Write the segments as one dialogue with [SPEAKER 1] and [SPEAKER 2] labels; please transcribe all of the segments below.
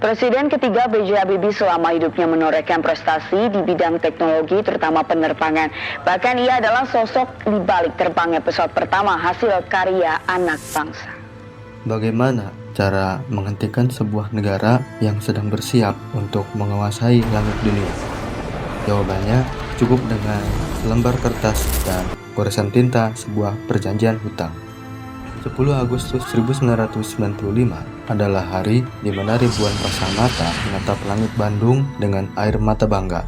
[SPEAKER 1] Presiden ketiga B.J. Habibie selama hidupnya menorehkan prestasi di bidang teknologi terutama penerbangan. Bahkan ia adalah sosok di balik terbangnya pesawat pertama hasil karya anak bangsa.
[SPEAKER 2] Bagaimana cara menghentikan sebuah negara yang sedang bersiap untuk menguasai langit dunia? Jawabannya cukup dengan selembar kertas dan goresan tinta sebuah perjanjian hutang. 10 Agustus 1995 adalah hari di mana ribuan pasang mata menatap langit Bandung dengan air mata bangga.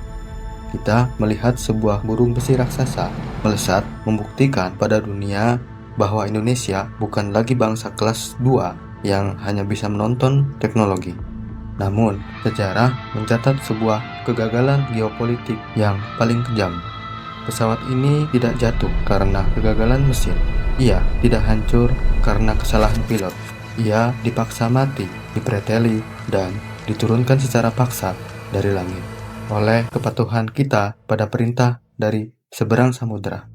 [SPEAKER 2] Kita melihat sebuah burung besi raksasa melesat membuktikan pada dunia bahwa Indonesia bukan lagi bangsa kelas 2 yang hanya bisa menonton teknologi. Namun, sejarah mencatat sebuah kegagalan geopolitik yang paling kejam. Pesawat ini tidak jatuh karena kegagalan mesin. Ia tidak hancur karena kesalahan pilot. Ia dipaksa mati, dipreteli, dan diturunkan secara paksa dari langit oleh kepatuhan kita pada perintah dari seberang samudera.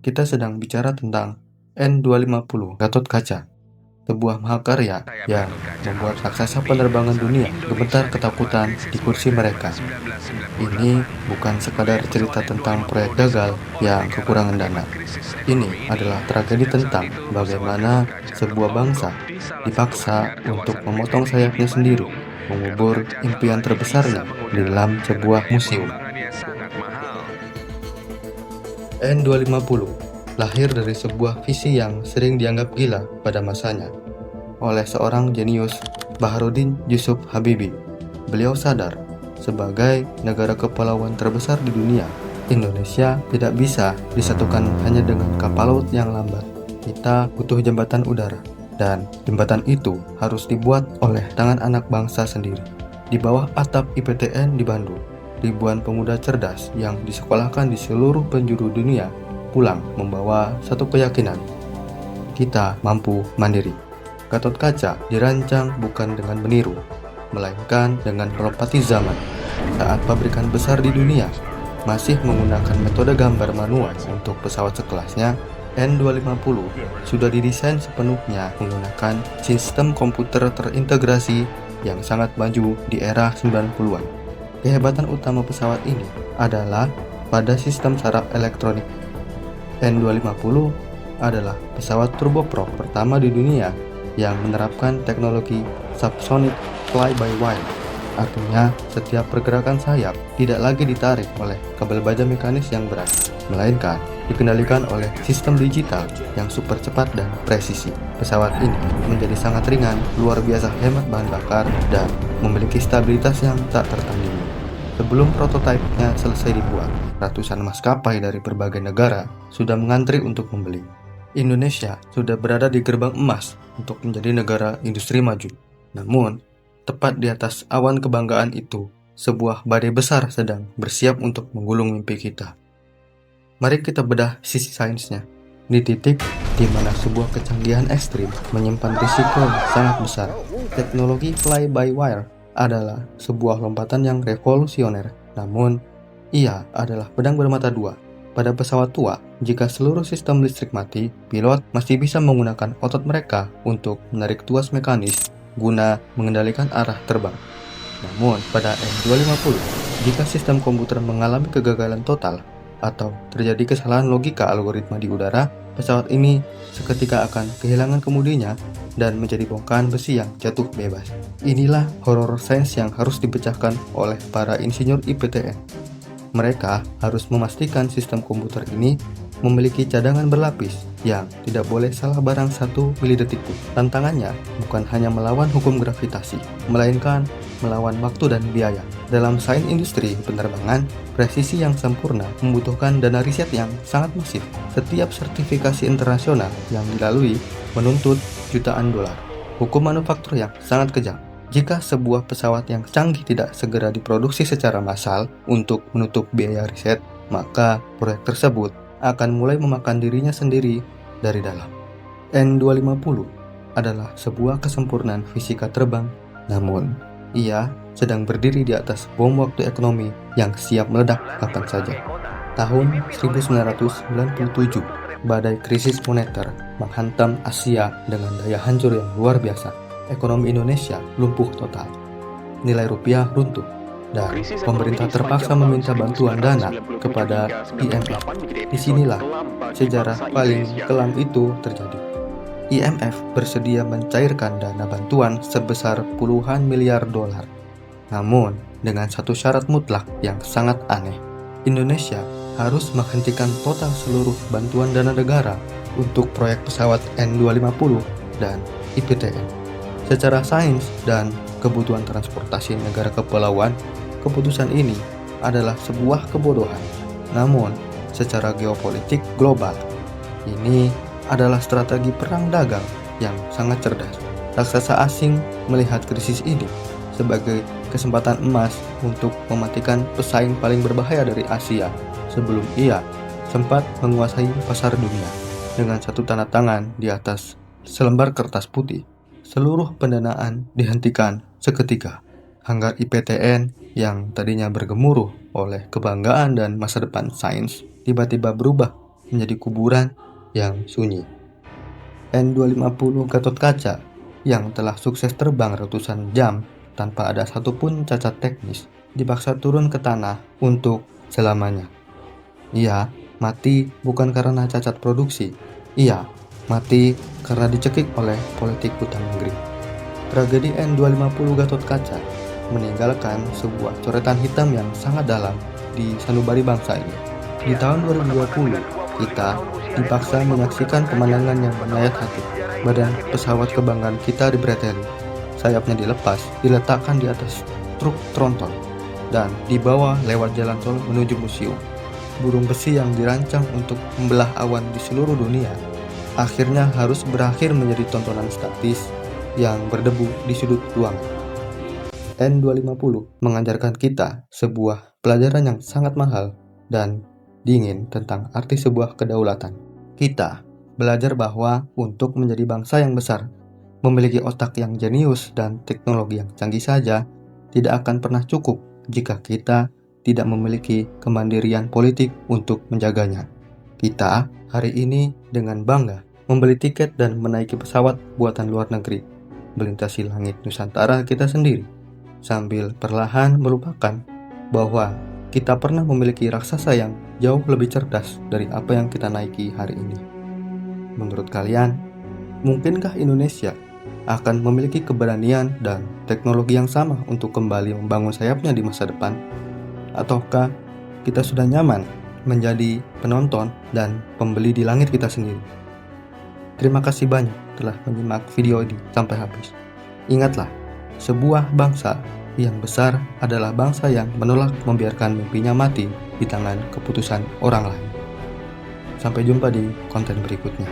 [SPEAKER 2] Kita sedang bicara tentang N250 Gatot-Kaca, sebuah mahakarya yang membuat raksasa penerbangan dunia gemetar ketakutan di kursi mereka. Ini bukan sekadar cerita tentang proyek gagal yang kekurangan dana. Ini adalah tragedi tentang bagaimana sebuah bangsa dipaksa untuk memotong sayapnya sendiri, mengubur impian terbesarnya di dalam sebuah museum. N250 lahir dari sebuah visi yang sering dianggap gila pada masanya oleh seorang jenius, Baharudin Yusuf Habibie. Beliau sadar, sebagai negara kepulauan terbesar di dunia, Indonesia tidak bisa disatukan hanya dengan kapal laut yang lambat. Kita butuh jembatan udara, dan jembatan itu harus dibuat oleh tangan anak bangsa sendiri. Di bawah atap IPTN di Bandung, ribuan pemuda cerdas yang disekolahkan di seluruh penjuru dunia pulang membawa satu keyakinan: kita mampu mandiri. Gatot-Kaca dirancang bukan dengan meniru, melainkan dengan melompati zaman. Saat pabrikan besar di dunia masih menggunakan metode gambar manual untuk pesawat sekelasnya, N250 sudah didesain sepenuhnya menggunakan sistem komputer terintegrasi yang sangat maju di era 90-an. Kehebatan utama pesawat ini adalah pada sistem saraf elektronik. N250 adalah pesawat turboprop pertama di dunia yang menerapkan teknologi subsonic fly-by-wire. Artinya, setiap pergerakan sayap tidak lagi ditarik oleh kabel baja mekanis yang berat, melainkan dikendalikan oleh sistem digital yang super cepat dan presisi. Pesawat ini menjadi sangat ringan, luar biasa hemat bahan bakar, dan memiliki stabilitas yang tak tertandingi. Sebelum prototipenya selesai dibuat, ratusan maskapai dari berbagai negara sudah mengantri untuk membeli. Indonesia sudah berada di gerbang emas untuk menjadi negara industri maju. Namun, tepat di atas awan kebanggaan itu, sebuah badai besar sedang bersiap untuk menggulung mimpi kita. Mari kita bedah sisi sainsnya. Di titik di mana sebuah kecanggihan ekstrim menyimpan risiko yang sangat besar, teknologi fly-by-wire adalah sebuah lompatan yang revolusioner. Namun, ia adalah pedang bermata dua. Pada pesawat tua, jika seluruh sistem listrik mati, pilot masih bisa menggunakan otot mereka untuk menarik tuas mekanis guna mengendalikan arah terbang. Namun, pada N250, jika sistem komputer mengalami kegagalan total atau terjadi kesalahan logika algoritma di udara, pesawat ini seketika akan kehilangan kemudinya dan menjadi bongkahan besi yang jatuh bebas. Inilah horror sains yang harus dipecahkan oleh para insinyur IPTN. Mereka harus memastikan sistem komputer ini memiliki cadangan berlapis yang tidak boleh salah barang 1 milidetik pun. Tantangannya bukan hanya melawan hukum gravitasi, melainkan melawan waktu dan biaya. Dalam sains industri penerbangan, presisi yang sempurna membutuhkan dana riset yang sangat masif. Setiap sertifikasi internasional yang dilalui menuntut jutaan dolar. Hukum manufaktur yang sangat kejam. Jika sebuah pesawat yang canggih tidak segera diproduksi secara massal untuk menutup biaya riset, maka proyek tersebut akan mulai memakan dirinya sendiri dari dalam. N250 adalah sebuah kesempurnaan fisika terbang, namun ia sedang berdiri di atas bom waktu ekonomi yang siap meledak kapan saja. Tahun 1997, badai krisis moneter menghantam Asia dengan daya hancur yang luar biasa. Ekonomi Indonesia lumpuh total. nilai rupiah runtuh, dan pemerintah terpaksa meminta bantuan dana kepada IMF. Disinilah sejarah paling kelam itu terjadi. IMF bersedia mencairkan dana bantuan sebesar puluhan miliar dolar. Namun, dengan satu syarat mutlak yang sangat aneh, Indonesia harus menghentikan total seluruh bantuan dana negara untuk proyek pesawat N250 dan IPTN. Secara sains dan kebutuhan transportasi negara kepulauan, keputusan ini adalah sebuah kebodohan. Namun, secara geopolitik global, ini adalah strategi perang dagang yang sangat cerdas. Raksasa asing melihat krisis ini sebagai kesempatan emas untuk mematikan pesaing paling berbahaya dari Asia sebelum ia sempat menguasai pasar dunia. Dengan satu tanda tangan di atas selembar kertas putih, seluruh pendanaan dihentikan seketika. Hanggar IPTN yang tadinya bergemuruh oleh kebanggaan dan masa depan sains tiba-tiba berubah menjadi kuburan yang sunyi. N250 Gatot-Kaca yang telah sukses terbang ratusan jam tanpa ada satupun cacat teknis dipaksa turun ke tanah untuk selamanya. Ia mati bukan karena cacat produksi, ia mati karena dicekik oleh politik hutang negeri. Tragedi N250 Gatot-Kaca meninggalkan sebuah coretan hitam yang sangat dalam di sanubari bangsa ini. Di tahun 2020, kita dipaksa menyaksikan pemandangan yang menyayat hati. Badan pesawat kebanggaan kita dibreteli, sayapnya dilepas, diletakkan di atas truk tronton, dan dibawa lewat jalan tol menuju museum. Burung besi yang dirancang untuk membelah awan di seluruh dunia akhirnya harus berakhir menjadi tontonan statis yang berdebu di sudut ruangan. N250 mengajarkan kita sebuah pelajaran yang sangat mahal dan dingin tentang arti sebuah kedaulatan. Kita belajar bahwa untuk menjadi bangsa yang besar, memiliki otak yang jenius dan teknologi yang canggih saja tidak akan pernah cukup jika kita tidak memiliki kemandirian politik untuk menjaganya. Kita hari ini dengan bangga membeli tiket dan menaiki pesawat buatan luar negeri, melintasi langit Nusantara kita sendiri, sambil perlahan melupakan bahwa kita pernah memiliki raksasa yang jauh lebih cerdas dari apa yang kita naiki hari ini. Menurut kalian, mungkinkah Indonesia akan memiliki keberanian dan teknologi yang sama untuk kembali membangun sayapnya di masa depan? Ataukah kita sudah nyaman menjadi penonton dan pembeli di langit kita sendiri? Terima kasih banyak telah menyimak video ini sampai habis. Ingatlah, sebuah bangsa yang besar adalah bangsa yang menolak membiarkan mimpinya mati di tangan keputusan orang lain. Sampai jumpa di konten berikutnya.